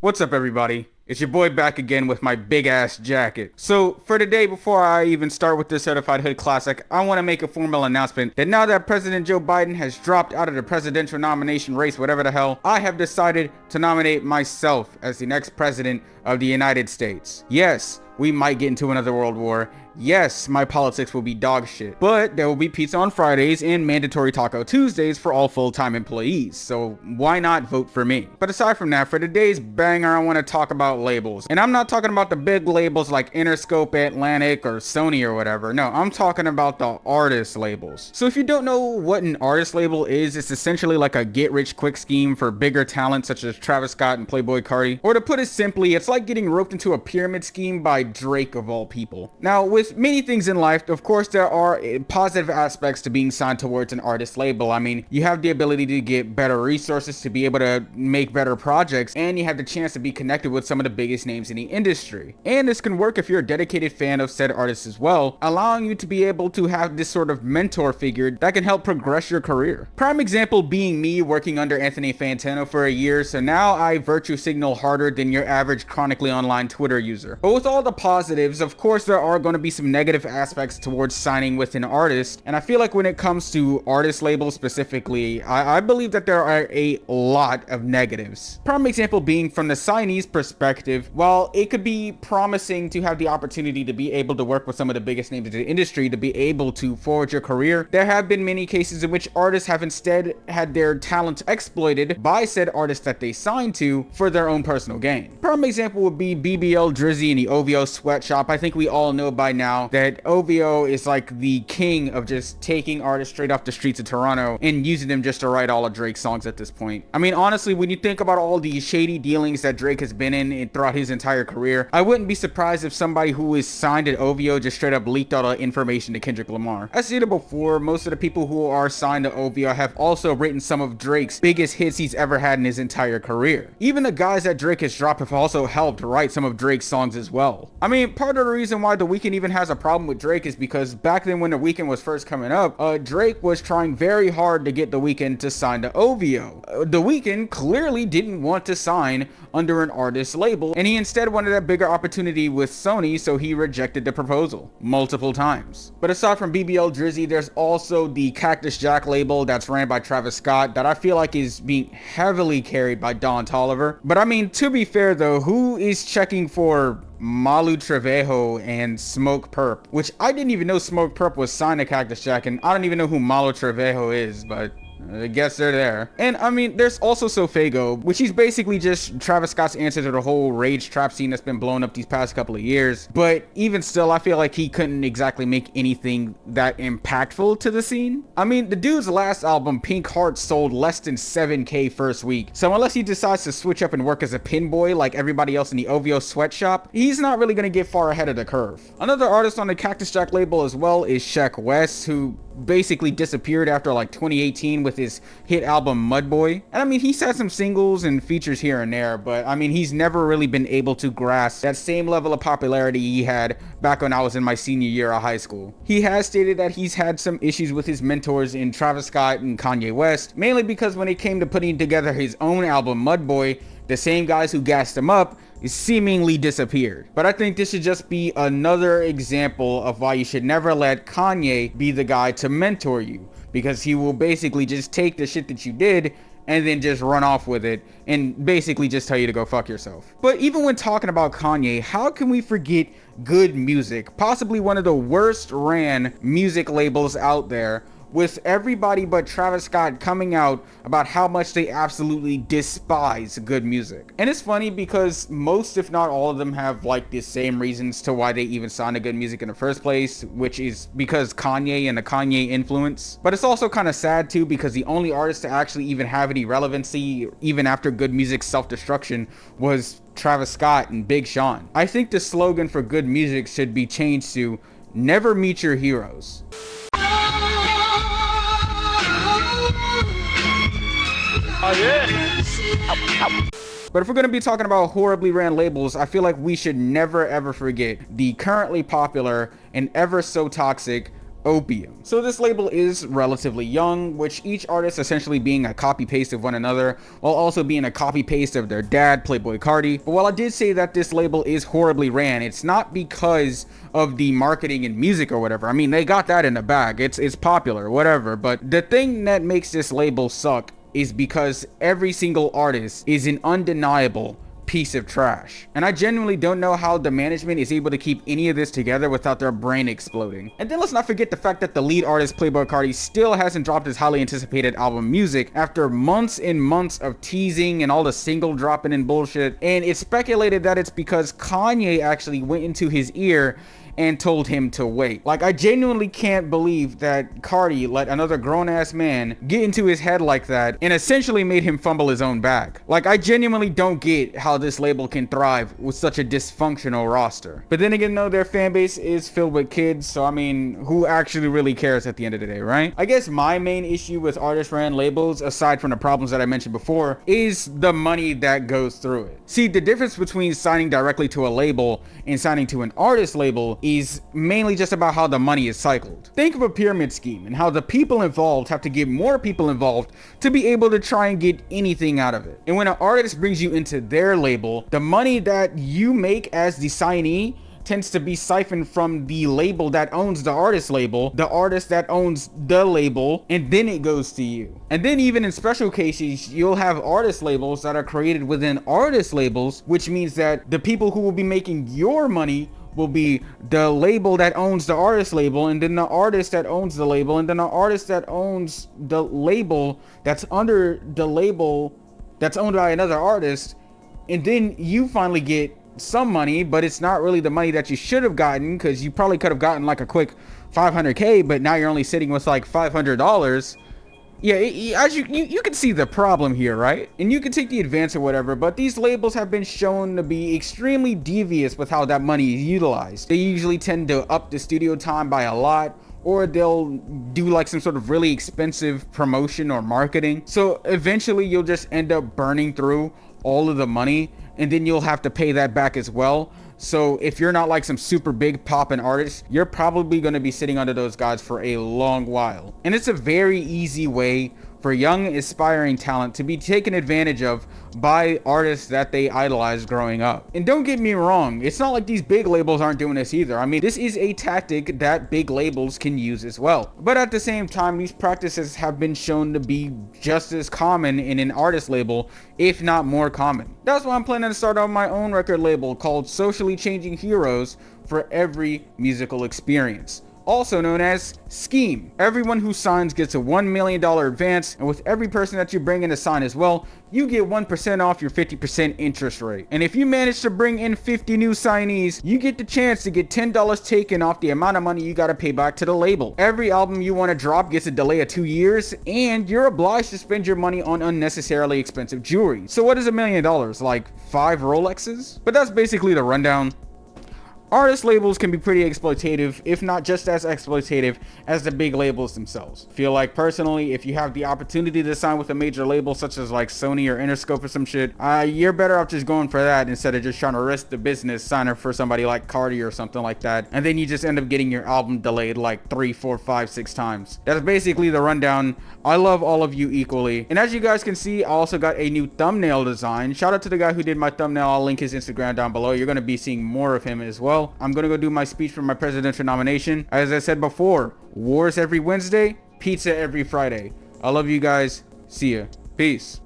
What's up, everybody? It's your boy back again with my big ass jacket. So for today, before I even start with this certified hood classic, I want to make a formal announcement that now that President Joe Biden has dropped out of the presidential nomination race, whatever the hell, I have decided to nominate myself as the next president of the United States. Yes, we might get into another world war. Yes, my politics will be dog shit, but there will be pizza on Fridays and mandatory Taco Tuesdays for all full-time employees, so why not vote for me? But aside from that, for today's banger, I want to talk about labels. And I'm not talking about the big labels like Interscope, Atlantic, or Sony or whatever. No, I'm talking about the artist labels. So if you don't know what an artist label is, it's essentially like a get-rich-quick scheme for bigger talent such as Travis Scott and Playboi Carti. Or to put it simply, it's like getting roped into a pyramid scheme by Drake of all people. Now, with many things in life, of course, there are positive aspects to being signed towards an artist label. I mean, you have the ability to get better resources to be able to make better projects, and you have the chance to be connected with some of the biggest names in the industry. And this can work if you're a dedicated fan of said artists as well, allowing you to be able to have this sort of mentor figure that can help progress your career. Prime example being me working under Anthony Fantano for a year, so now I virtue signal harder than your average chronically online Twitter user. But with all the positives, of course, there are going to be some negative aspects towards signing with an artist, and I feel like when it comes to artist labels specifically, I believe that there are a lot of negatives. Prime example being from the signee's perspective, while it could be promising to have the opportunity to be able to work with some of the biggest names in the industry to be able to forward your career, there have been many cases in which artists have instead had their talents exploited by said artists that they signed to for their own personal gain. Prime example would be BBL Drizzy and the OVO sweatshop. I think we all know by now that OVO is like the king of just taking artists straight off the streets of Toronto and using them just to write all of Drake's songs at this point. I mean, honestly, when you think about all the shady dealings that Drake has been in throughout his entire career, I wouldn't be surprised if somebody who is signed at OVO just straight up leaked all the information to Kendrick Lamar. I've seen it before. Most of the people who are signed to OVO have also written some of Drake's biggest hits he's ever had in his entire career. Even the guys that Drake has dropped have also helped write some of Drake's songs as well. I mean, part of the reason why The Weeknd even has a problem with Drake is because back then when The Weeknd was first coming up, Drake was trying very hard to get The Weeknd to sign to OVO. The Weeknd clearly didn't want to sign under an artist label, and he instead wanted a bigger opportunity with Sony, so he rejected the proposal multiple times. But aside from BBL Drizzy, there's also the Cactus Jack label that's ran by Travis Scott that I feel like is being heavily carried by Don Toliver. But I mean, to be fair though, who is checking for Malu Trevejo and Smoke Perp, which I didn't even know Smoke Perp was signed to Cactus Jack, and I don't even know who Malu Trevejo is, but I guess they're there. And I mean, there's also Sofego, which is basically just Travis Scott's answer to the whole rage trap scene that's been blown up these past couple of years. But even still, I feel like he couldn't exactly make anything that impactful to the scene. I mean, the dude's last album, Pink Heart, sold less than 7K first week. So unless he decides to switch up and work as a pin boy like everybody else in the OVO sweatshop, he's not really gonna get far ahead of the curve. Another artist on the Cactus Jack label as well is Sheck West, who basically disappeared after like 2018 with his hit album Mudboy. And I mean, he's had some singles and features here and there, but I mean, he's never really been able to grasp that same level of popularity he had back when I was in my senior year of high school. He has stated that he's had some issues with his mentors in Travis Scott and Kanye West, mainly because when it came to putting together his own album Mudboy, the same guys who gassed him up seemingly disappeared. But I think this should just be another example of why you should never let Kanye be the guy to mentor you, because he will basically just take the shit that you did and then just run off with it and basically just tell you to go fuck yourself. But even when talking about Kanye, how can we forget Good Music, possibly one of the worst ran music labels out there, with everybody but Travis Scott coming out about how much they absolutely despise Good Music. And it's funny because most, if not all of them, have like the same reasons to why they even signed to Good Music in the first place, which is because Kanye and the Kanye influence. But it's also kind of sad too, because the only artist to actually even have any relevancy even after Good Music's self-destruction was Travis Scott and Big Sean. I think the slogan for Good Music should be changed to "Never Meet Your Heroes." Oh, yeah. But if we're going to be talking about horribly ran labels, I feel like we should never ever forget the currently popular and ever so toxic Opium. So this label is relatively young, which each artist essentially being a copy paste of one another, while also being a copy paste of their dad, Playboi Carti. But while I did say that this label is horribly ran, it's not because of the marketing and music or whatever. I mean, they got that in the bag. It's popular, whatever. But the thing that makes this label suck is because every single artist is an undeniable piece of trash. And I genuinely don't know how the management is able to keep any of this together without their brain exploding. And then let's not forget the fact that the lead artist, Playboi Carti, still hasn't dropped his highly anticipated album Music after months and months of teasing and all the single dropping and bullshit. And it's speculated that it's because Kanye actually went into his ear and told him to wait. Like, I genuinely can't believe that Carti let another grown-ass man get into his head like that and essentially made him fumble his own bag. Like, I genuinely don't get how this label can thrive with such a dysfunctional roster. But then again, though, their fan base is filled with kids, so I mean, who actually really cares at the end of the day, right? I guess my main issue with artist-ran labels, aside from the problems that I mentioned before, is the money that goes through it. See, the difference between signing directly to a label and signing to an artist label is mainly just about how the money is cycled. Think of a pyramid scheme and how the people involved have to get more people involved to be able to try and get anything out of it. And when an artist brings you into their label, the money that you make as the signee tends to be siphoned from the label that owns the artist label, the artist that owns the label, and then it goes to you. And then even in special cases, you'll have artist labels that are created within artist labels, which means that the people who will be making your money will be the label that owns the artist label, and then the artist that owns the label, and then the artist that owns the label that's under the label that's owned by another artist. And then you finally get some money, but it's not really the money that you should have gotten, because you probably could have gotten like a quick 500k, but now you're only sitting with like $500. Yeah, as you can see the problem here, right? And you can take the advance or whatever, but these labels have been shown to be extremely devious with how that money is utilized. They usually tend to up the studio time by a lot, or they'll do like some sort of really expensive promotion or marketing. So eventually you'll just end up burning through all of the money, and then you'll have to pay that back as well. So if you're not like some super big poppin' artist, you're probably going to be sitting under those guys for a long while. And it's a very easy way for young aspiring talent to be taken advantage of by artists that they idolized growing up. And don't get me wrong, it's not like these big labels aren't doing this either. I mean, this is a tactic that big labels can use as well. But at the same time, these practices have been shown to be just as common in an artist label, if not more common. That's why I'm planning to start on my own record label called Socially Changing Heroes for every musical experience, also known as Scheme. Everyone who signs gets a $1 million advance, and with every person that you bring in to sign as well, you get 1% off your 50% interest rate. And if you manage to bring in 50 new signees, you get the chance to get $10 taken off the amount of money you gotta pay back to the label. Every album you want to drop gets a delay of 2 years, and you're obliged to spend your money on unnecessarily expensive jewelry. So what is $1 million? Like 5 Rolexes? But that's basically the rundown. Artist labels can be pretty exploitative, if not just as exploitative as the big labels themselves. Feel like personally, if you have the opportunity to sign with a major label such as like Sony or Interscope or some shit, you're better off just going for that instead of just trying to risk the business signing for somebody like Carti or something like that. And then you just end up getting your album delayed like 3, 4, 5, 6 times. That's basically the rundown. I love all of you equally. And as you guys can see, I also got a new thumbnail design. Shout out to the guy who did my thumbnail. I'll link his Instagram down below. You're going to be seeing more of him as well. I'm gonna go do my speech for my presidential nomination. As I said before, wars every Wednesday, pizza every Friday. I love you guys. See ya. Peace.